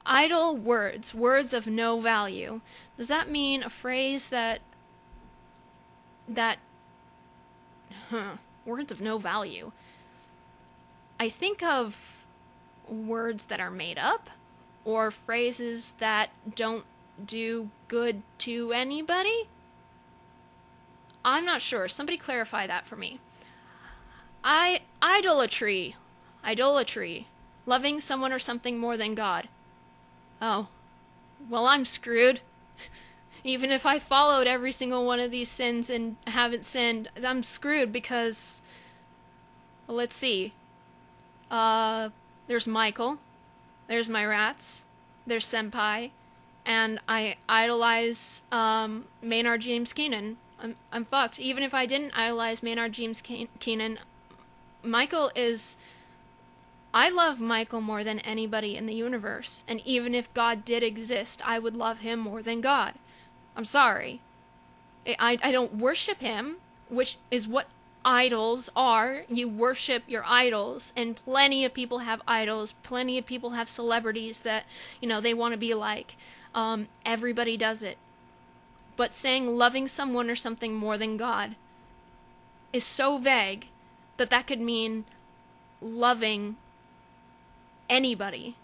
Idle words, words of no value. Does that mean a phrase that words of no value? I think of words that are made up, or phrases that don't do good to anybody. I'm not sure. Somebody clarify that for me. Idolatry. Idolatry. Loving someone or something more than God. Oh. Well, I'm screwed. Even if I followed every single one of these sins and haven't sinned, I'm screwed because... Well, let's see. There's Michael. There's my rats. There's Senpai. And I idolize Maynard James Keenan. I'm fucked. Even if I didn't idolize Maynard James Keenan, Michael is... I love Michael more than anybody in the universe. And even if God did exist, I would love him more than God. I'm sorry. I don't worship him, which is what idols are. You worship your idols, and plenty of people have idols. Plenty of people have celebrities that, they want to be like. Everybody does it. But saying loving someone or something more than God is so vague that could mean loving anybody.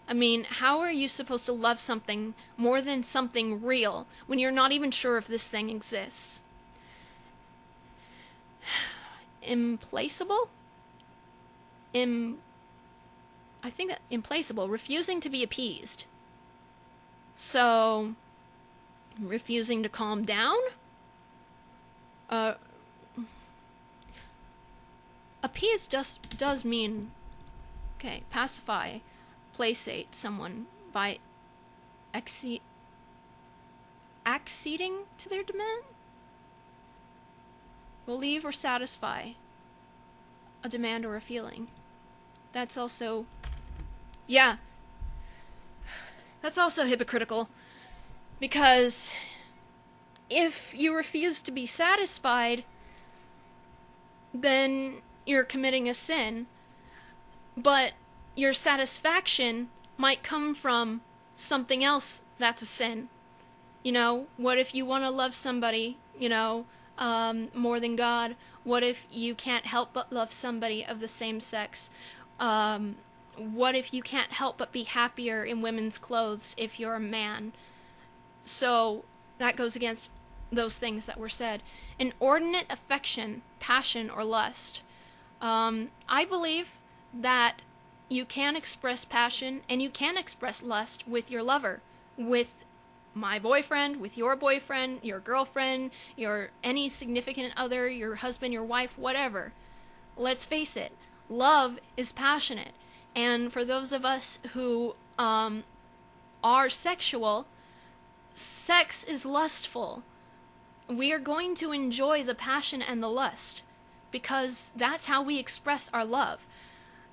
I mean, how are you supposed to love something more than something real when you're not even sure if this thing exists? Implacable? I think that implacable, refusing to be appeased. So, refusing to calm down? Appease does mean, okay, pacify, placate someone by acceding to their demand? Relieve or satisfy a demand or a feeling. That's also, yeah, that's also hypocritical, because if you refuse to be satisfied, then you're committing a sin, but your satisfaction might come from something else that's a sin. What if you want to love somebody, more than God? What if you can't help but love somebody of the same sex? What if you can't help but be happier in women's clothes if you're a man? So that goes against those things that were said. Inordinate affection, passion, or lust. I believe that you can express passion and you can express lust with your lover, with my boyfriend, with your boyfriend, your girlfriend, your any significant other, your husband, your wife, whatever. Let's face it, love is passionate. And for those of us who are sexual, sex is lustful. We are going to enjoy the passion and the lust because that's how we express our love.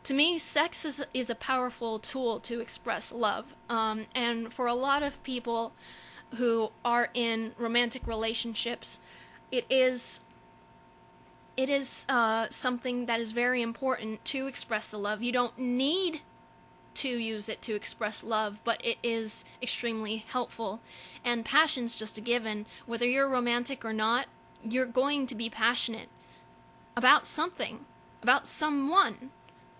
To me, sex is a powerful tool to express love. And for a lot of people who are in romantic relationships, it is something that is very important to express the love. You don't need to use it to express love, but it is extremely helpful. And passion's just a given. Whether you're romantic or not, you're going to be passionate about something, about someone.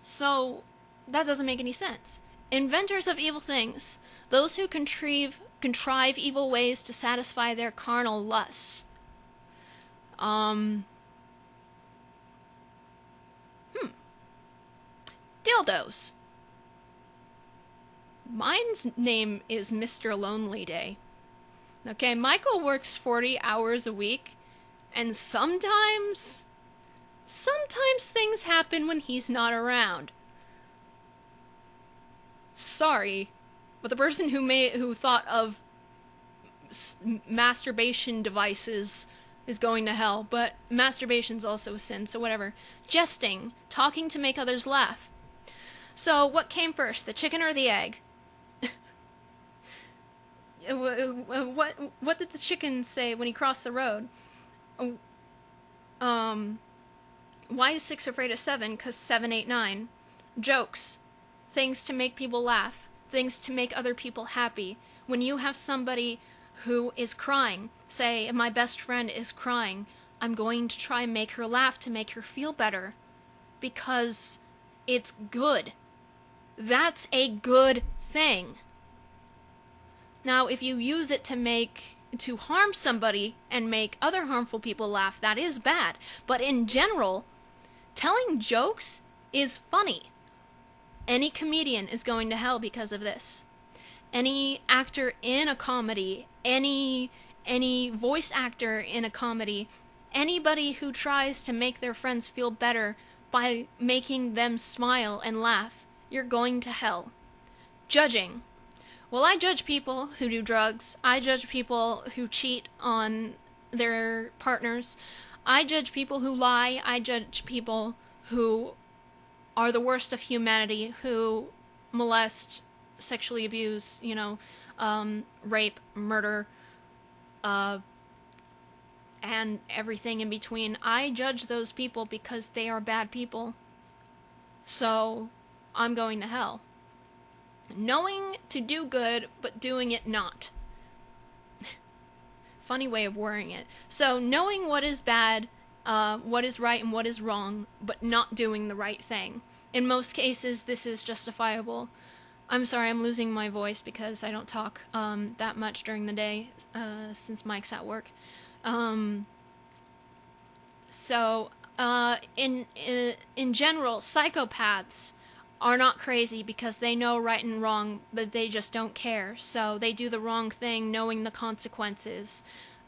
So that doesn't make any sense. Inventors of evil things, those who contrive evil ways to satisfy their carnal lusts. Dildos. Mine's name is Mr. Lonely Day. Okay, Michael works 40 hours a week, and sometimes things happen when he's not around. Sorry, but the person who thought of masturbation devices is going to hell, but masturbation's also a sin, so whatever. Jesting, talking to make others laugh. So, what came first, the chicken or the egg? What did the chicken say when he crossed the road? Why is 6 afraid of 7? 'Cause 7, 8, 9. Jokes. Things to make people laugh. things to make other people happy. When you have somebody who is crying, say my best friend is crying, I'm going to try and make her laugh to make her feel better. Because it's good. That's a good thing. Now, if you use it to harm somebody and make other harmful people laugh, that is bad. But in general, telling jokes is funny. Any comedian is going to hell because of this. Any actor in a comedy, any voice actor in a comedy, anybody who tries to make their friends feel better by making them smile and laugh, you're going to hell. Judging. Well, I judge people who do drugs. I judge people who cheat on their partners. I judge people who lie. I judge people who are the worst of humanity, who molest, sexually abuse, rape, murder, and everything in between. I judge those people because they are bad people. So, I'm going to hell. Knowing to do good, but doing it not. Funny way of wording it. So, knowing what is bad, what is right and what is wrong, but not doing the right thing. In most cases, this is justifiable. I'm sorry, I'm losing my voice because I don't talk that much during the day, since Mike's at work. In general, psychopaths are not crazy because they know right and wrong, but they just don't care. So they do the wrong thing knowing the consequences,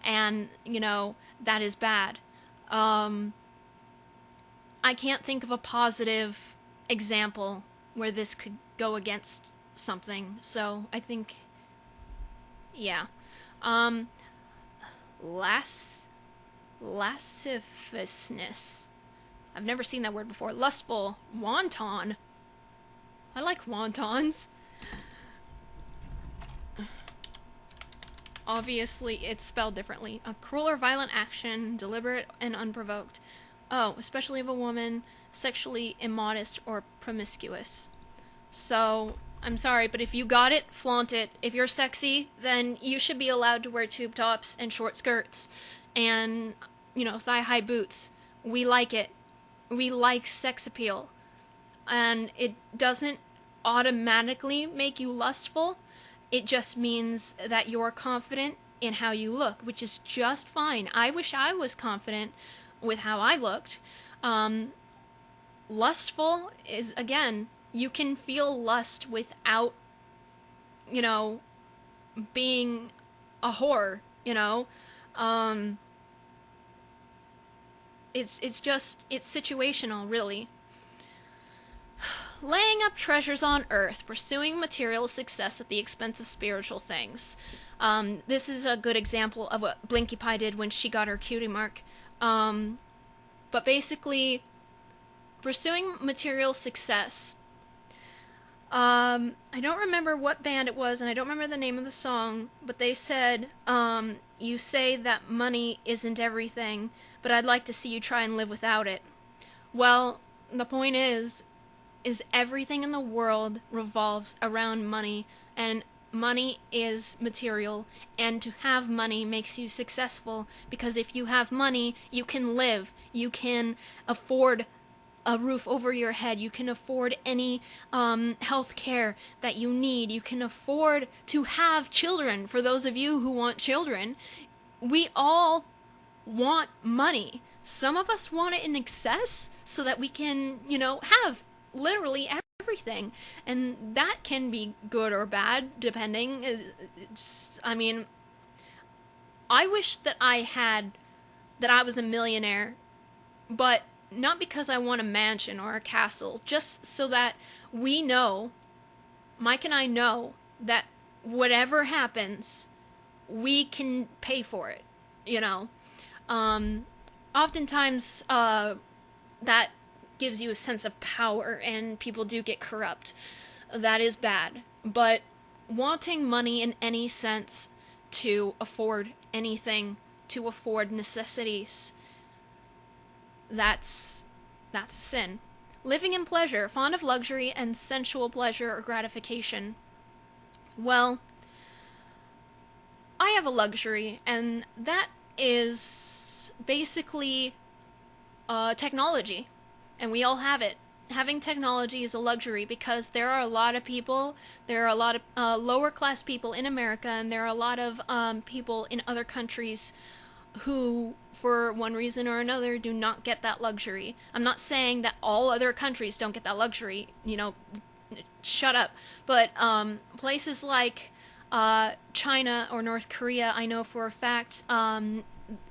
and, that is bad. I can't think of a positive example where this could go against something, so I think, yeah. Lasciviousness. I've never seen that word before. Lustful. Wanton. I like wontons. Obviously, it's spelled differently. A cruel or violent action, deliberate and unprovoked. Oh, especially of a woman, sexually immodest or promiscuous. So, I'm sorry, but if you got it, flaunt it. If you're sexy, then you should be allowed to wear tube tops and short skirts and, thigh-high boots. We like it. We like sex appeal. And it doesn't automatically make you lustful. It just means that you're confident in how you look, which is just fine. I wish I was confident with how I looked. Lustful is, again, you can feel lust without, being a whore, It's situational, really. Laying up treasures on earth, pursuing material success at the expense of spiritual things. This is a good example of what Blinkie Pie did when she got her cutie mark. But basically, pursuing material success. I don't remember what band it was, and I don't remember the name of the song, but they said, you say that money isn't everything, but I'd like to see you try and live without it. Well, the point is everything in the world revolves around money, and money is material, and to have money makes you successful, because if you have money, you can live, you can afford a roof over your head, you can afford any health care that you need, you can afford to have children, for those of you who want children. We all want money. Some of us want it in excess so that we can, have literally everything, and that can be good or bad depending. I wish that I was a millionaire, but not because I want a mansion or a castle, just so that we know, Mike and I know, that whatever happens, we can pay for it, Oftentimes, that gives you a sense of power, and people do get corrupt. That is bad. But wanting money in any sense to afford anything, to afford necessities, that's a sin. Living in pleasure, fond of luxury and sensual pleasure or gratification. Well, I have a luxury, and that is basically technology. And we all have it. Having technology is a luxury because there are a lot of people, there are a lot of lower class people in America, and there are a lot of people in other countries who, for one reason or another, do not get that luxury. I'm not saying that all other countries don't get that luxury, you know, shut up. But places like China or North Korea, I know for a fact,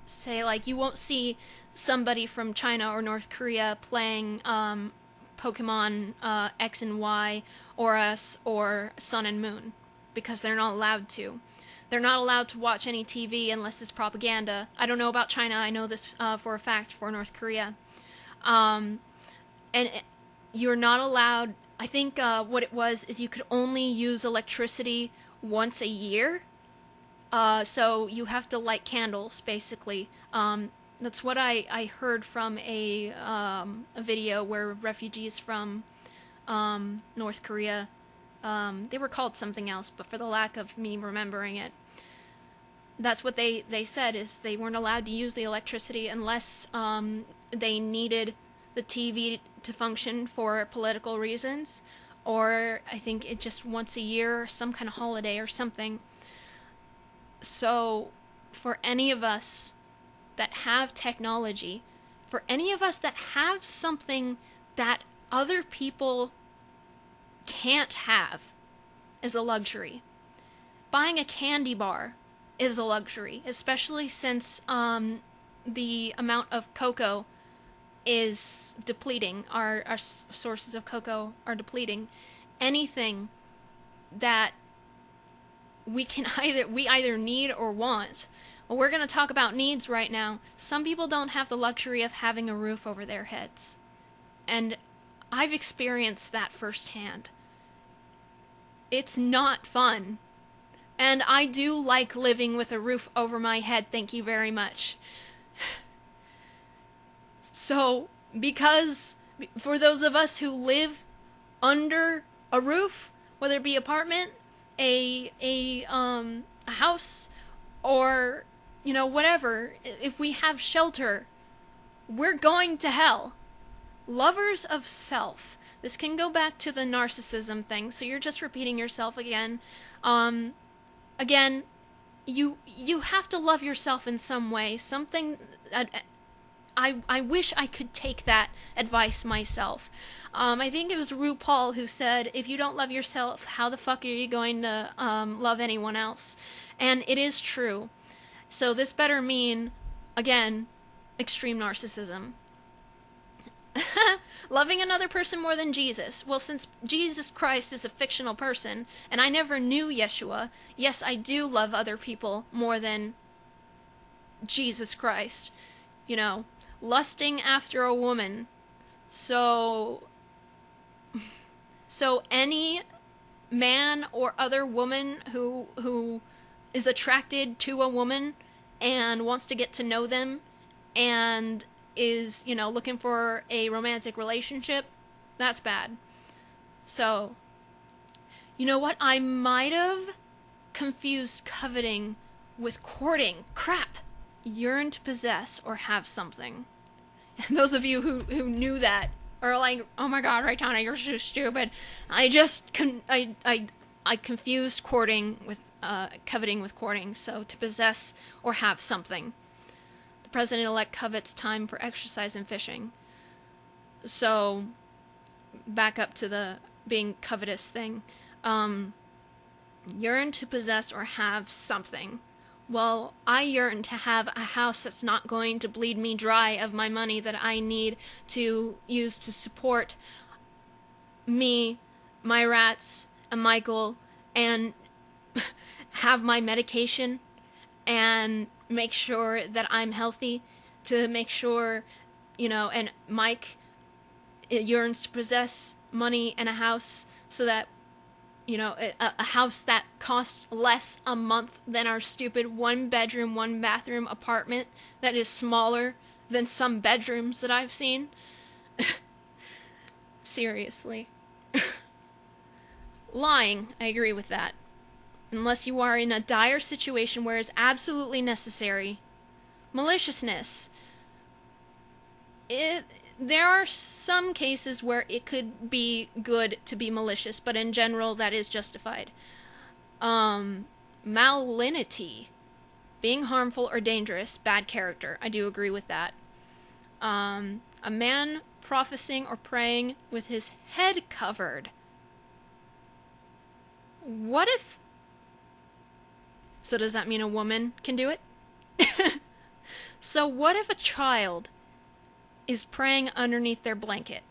say, like, you won't see somebody from China or North Korea playing Pokemon X and Y or us or Sun and Moon because they're not allowed to. They're not allowed to watch any TV unless it's propaganda. I don't know about China. I know this for a fact for North Korea. And you're not allowed... I think what it was is you could only use electricity once a year. So you have to light candles, basically. That's what I heard from a video where refugees from North Korea, they were called something else, but for the lack of me remembering it, that's what they said, is they weren't allowed to use the electricity unless they needed the TV to function for political reasons, or I think it just once a year, some kind of holiday or something. So for any of us that have technology, for any of us that have something that other people can't have, is a luxury. Buying a candy bar is a luxury, especially since the amount of cocoa is depleting. Our sources of cocoa are depleting. Anything that we either need or want. Well, we're going to talk about needs right now. Some people don't have the luxury of having a roof over their heads. And I've experienced that firsthand. It's not fun. And I do like living with a roof over my head, thank you very much. So, because for those of us who live under a roof, whether it be apartment, a house, or, you know, whatever, if we have shelter, we're going to hell. Lovers of self. This can go back to the narcissism thing, so you're just repeating yourself again. Again, you have to love yourself in some way. Something... I wish I could take that advice myself. I think it was RuPaul who said, if you don't love yourself, how the fuck are you going to love anyone else? And it is true. So this better mean, again, extreme narcissism. Loving another person more than Jesus. Well, since Jesus Christ is a fictional person, and I never knew Yeshua, yes, I do love other people more than Jesus Christ. You know, lusting after a woman. So any man or other woman who is attracted to a woman and wants to get to know them and is, you know, looking for a romantic relationship, that's bad. So, you know what? I might have confused coveting with courting. Crap! Yearn to possess or have something. And those of you who knew that are like, oh my god, Reitanna, you're so stupid. I confused courting with coveting with courting. So to possess or have something. The president-elect covets time for exercise and fishing. So back up to the being covetous thing. Yearn to possess or have something. Well, I yearn to have a house that's not going to bleed me dry of my money that I need to use to support me, my rats, and Michael, and have my medication, and make sure that I'm healthy, to make sure, you know, and Mike yearns to possess money and a house so that, you know, a house that costs less a month than our stupid 1-bedroom, 1-bathroom apartment that is smaller than some bedrooms that I've seen. Seriously. Lying, I agree with that. unless you are in a dire situation where it's absolutely necessary. Maliciousness. There are some cases where it could be good to be malicious, but in general, that is justified. Malignity. Being harmful or dangerous, bad character. I do agree with that. A man prophesying or praying with his head covered. What if... So does that mean a woman can do it? So what if a child is praying underneath their blanket?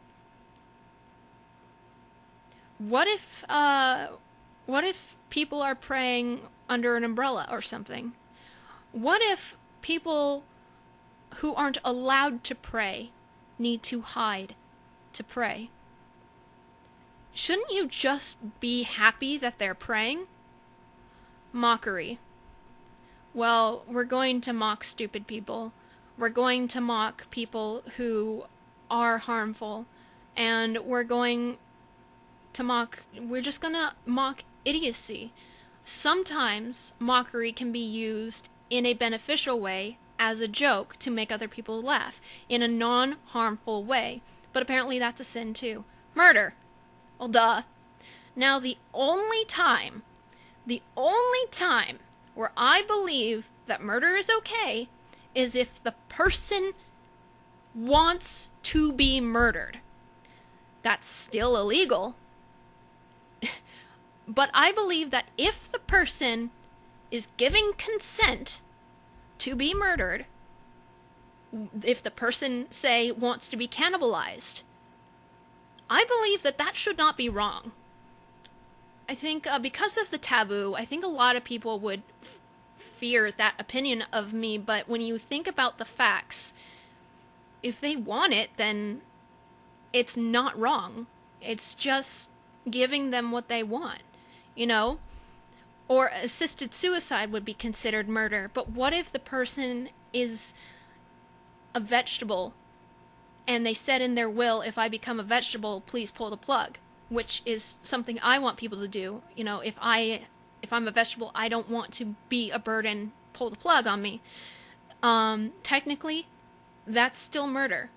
What if people are praying under an umbrella or something? What if people who aren't allowed to pray need to hide to pray? Shouldn't you just be happy that they're praying? Mockery. Well, we're going to mock stupid people. We're going to mock people who are harmful. And we're just gonna mock idiocy. Sometimes mockery can be used in a beneficial way as a joke to make other people laugh in a non-harmful way. But apparently that's a sin too. Murder. Well, duh. Now, the only time where I believe that murder is okay is if the person wants to be murdered. That's still illegal. But I believe that if the person is giving consent to be murdered, if the person, say, wants to be cannibalized, I believe that that should not be wrong. I think because of the taboo, I think a lot of people would fear that opinion of me, but when you think about the facts, if they want it, then it's not wrong. It's just giving them what they want, you know? Or assisted suicide would be considered murder, but what if the person is a vegetable and they said in their will, if I become a vegetable, please pull the plug, which is something I want people to do. You know, if I'm a vegetable, I don't want to be a burden, pull the plug on me. Technically, that's still murder.